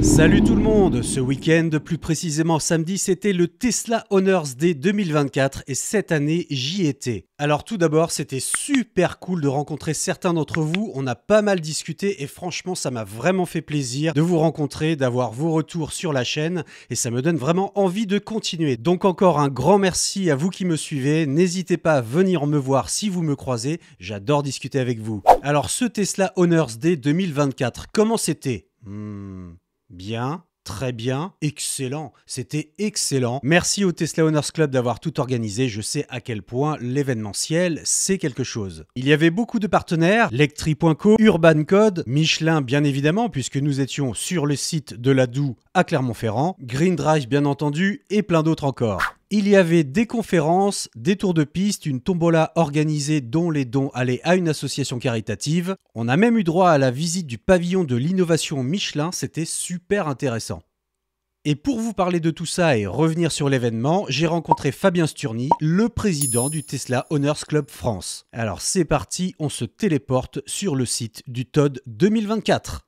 Salut tout le monde, ce week-end, plus précisément samedi, c'était le Tesla Honors Day 2024 et cette année, j'y étais. Alors tout d'abord, c'était super cool de rencontrer certains d'entre vous, on a pas mal discuté et franchement ça m'a vraiment fait plaisir de vous rencontrer, d'avoir vos retours sur la chaîne et ça me donne vraiment envie de continuer. Donc encore un grand merci à vous qui me suivez, n'hésitez pas à venir me voir si vous me croisez, j'adore discuter avec vous. Alors ce Tesla Honors Day 2024, comment c'était ? Bien, très bien, excellent, c'était excellent. Merci au Tesla Honors Club d'avoir tout organisé, je sais à quel point l'événementiel, c'est quelque chose. Il y avait beaucoup de partenaires, Lectri.co, Urban Code, Michelin bien évidemment, puisque nous étions sur le site de la Doue à Clermont-Ferrand, Green Drive bien entendu, et plein d'autres encore. Il y avait des conférences, des tours de piste, une tombola organisée dont les dons allaient à une association caritative. On a même eu droit à la visite du pavillon de l'innovation Michelin, c'était super intéressant. Et pour vous parler de tout ça et revenir sur l'événement, j'ai rencontré Fabien Sturny, le président du Tesla Honors Club France. Alors c'est parti, on se téléporte sur le site du TOD 2024.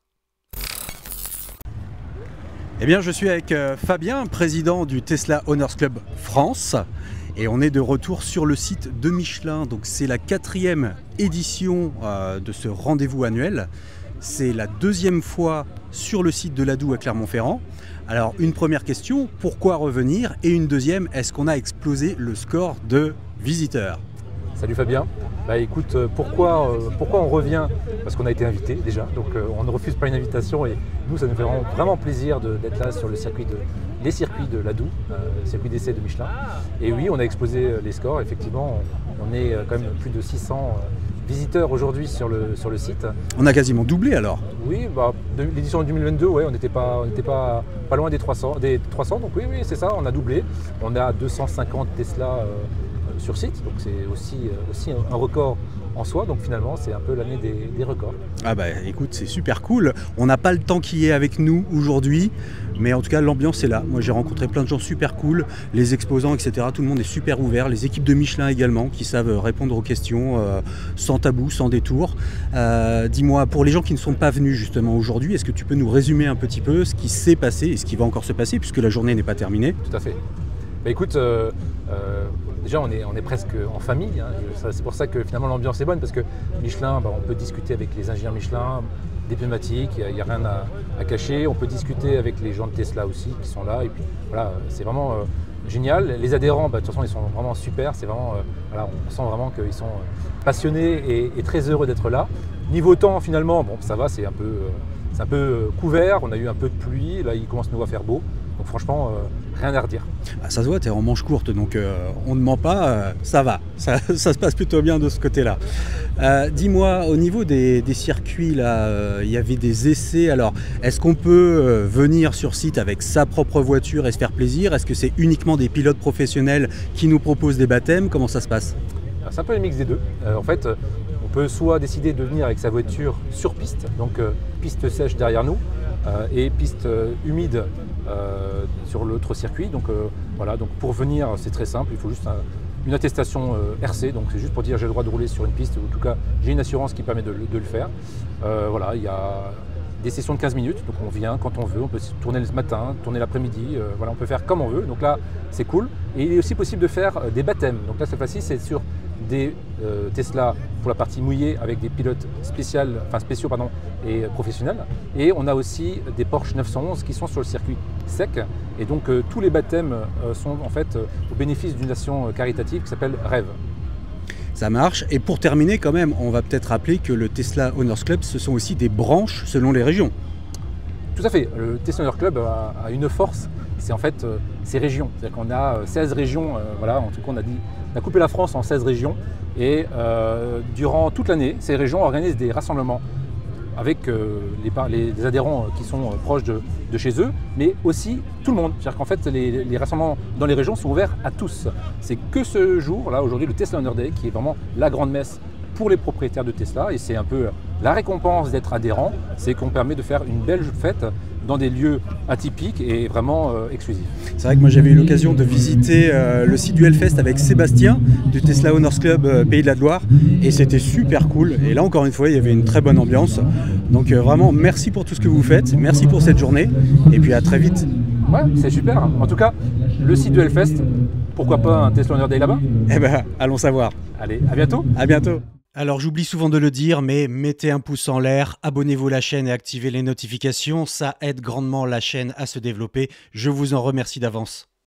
Eh bien, je suis avec Fabien, président du Tesla Honors Club France, et on est de retour sur le site de Michelin. Donc, c'est la 4e édition de ce rendez-vous annuel. C'est la 2e fois sur le site de la Doue à Clermont-Ferrand. Alors, une première question, pourquoi revenir? Et une deuxième, est-ce qu'on a explosé le score de visiteurs? Salut Fabien. Bah écoute, pourquoi on revient? Parce qu'on a été invité déjà, donc on ne refuse pas une invitation et nous ça nous fait vraiment plaisir d'être là sur les circuits de la Doue, circuit d'essai de Michelin. Et oui, on a explosé les scores, effectivement, on est quand même plus de 600 visiteurs aujourd'hui sur le site. On a quasiment doublé alors? Oui, bah, l'édition 2022, ouais, on n'était pas loin des 300, donc oui, c'est ça, on a doublé. On a 250 Tesla sur site, donc c'est aussi un record en soi, donc finalement c'est un peu l'année des records. Ah bah écoute, c'est super cool, on n'a pas le temps qui est avec nous aujourd'hui, mais en tout cas l'ambiance est là. Moi j'ai rencontré plein de gens super cool, les exposants etc, tout le monde est super ouvert, les équipes de Michelin également qui savent répondre aux questions sans tabou, sans détour. Dis-moi, pour les gens qui ne sont pas venus justement aujourd'hui, est-ce que tu peux nous résumer un petit peu ce qui s'est passé et ce qui va encore se passer puisque la journée n'est pas terminée? Tout à fait. Bah écoute, déjà on est presque en famille, hein. C'est pour ça que finalement l'ambiance est bonne parce que Michelin, bah, on peut discuter avec les ingénieurs Michelin, des pneumatiques, il n'y a rien à cacher, on peut discuter avec les gens de Tesla aussi qui sont là et puis voilà, c'est vraiment génial. Les adhérents, bah, de toute façon ils sont vraiment super, c'est vraiment, voilà, on sent vraiment qu'ils sont passionnés et très heureux d'être là. Niveau temps finalement, bon ça va, c'est un peu couvert, on a eu un peu de pluie, là il commence à nous faire beau. Donc franchement, rien à redire. Ah, ça se voit, tu es en manche courte, donc on ne ment pas, ça va. Ça se passe plutôt bien de ce côté-là. Dis-moi, au niveau des circuits, là, il y avait des essais. Alors, est-ce qu'on peut venir sur site avec sa propre voiture et se faire plaisir? Est-ce que c'est uniquement des pilotes professionnels qui nous proposent des baptêmes? Comment ça se passe? C'est un peu le mix des deux. En fait, on peut soit décider de venir avec sa voiture sur piste, donc piste sèche derrière nous, et piste humide sur l'autre circuit. Donc voilà, donc pour venir c'est très simple, il faut juste une attestation RC, donc c'est juste pour dire j'ai le droit de rouler sur une piste, ou en tout cas j'ai une assurance qui permet de le faire. Voilà, il y a des sessions de 15 minutes, donc on vient quand on veut, on peut tourner le matin, tourner l'après-midi, voilà, on peut faire comme on veut, donc là c'est cool. Et il est aussi possible de faire des baptêmes, donc là cette fois-ci c'est sur des Tesla pour la partie mouillée avec des pilotes spéciaux et professionnels. Et on a aussi des Porsche 911 qui sont sur le circuit sec. Et donc tous les baptêmes sont en fait au bénéfice d'une action caritative qui s'appelle Rêve. Ça marche. Et pour terminer quand même, on va peut-être rappeler que le Tesla Honors Club, ce sont aussi des branches selon les régions. Tout à fait. Le Tesla Honors Club a une force, c'est en fait ces régions. C'est-à-dire qu'on a 16 régions, voilà, en tout cas on a coupé la France en 16 régions et durant toute l'année, ces régions organisent des rassemblements avec les adhérents qui sont proches de chez eux, mais aussi tout le monde. C'est-à-dire qu'en fait, les rassemblements dans les régions sont ouverts à tous. C'est que ce jour, là, aujourd'hui, le Tesla Honors Day, qui est vraiment la grande messe pour les propriétaires de Tesla, et c'est un peu la récompense d'être adhérent, c'est qu'on permet de faire une belle fête, dans des lieux atypiques et vraiment exclusifs. C'est vrai que moi j'avais eu l'occasion de visiter le site du Hellfest avec Sébastien du Tesla Owners Club Pays de la Loire et c'était super cool. Et là encore une fois il y avait une très bonne ambiance. Donc vraiment merci pour tout ce que vous faites, merci pour cette journée et puis à très vite. Ouais, c'est super. En tout cas, le site du Hellfest, pourquoi pas un Tesla Owner Day là-bas? Eh ben allons savoir. Allez, à bientôt. À bientôt. Alors j'oublie souvent de le dire, mais mettez un pouce en l'air, abonnez-vous à la chaîne et activez les notifications, ça aide grandement la chaîne à se développer. Je vous en remercie d'avance.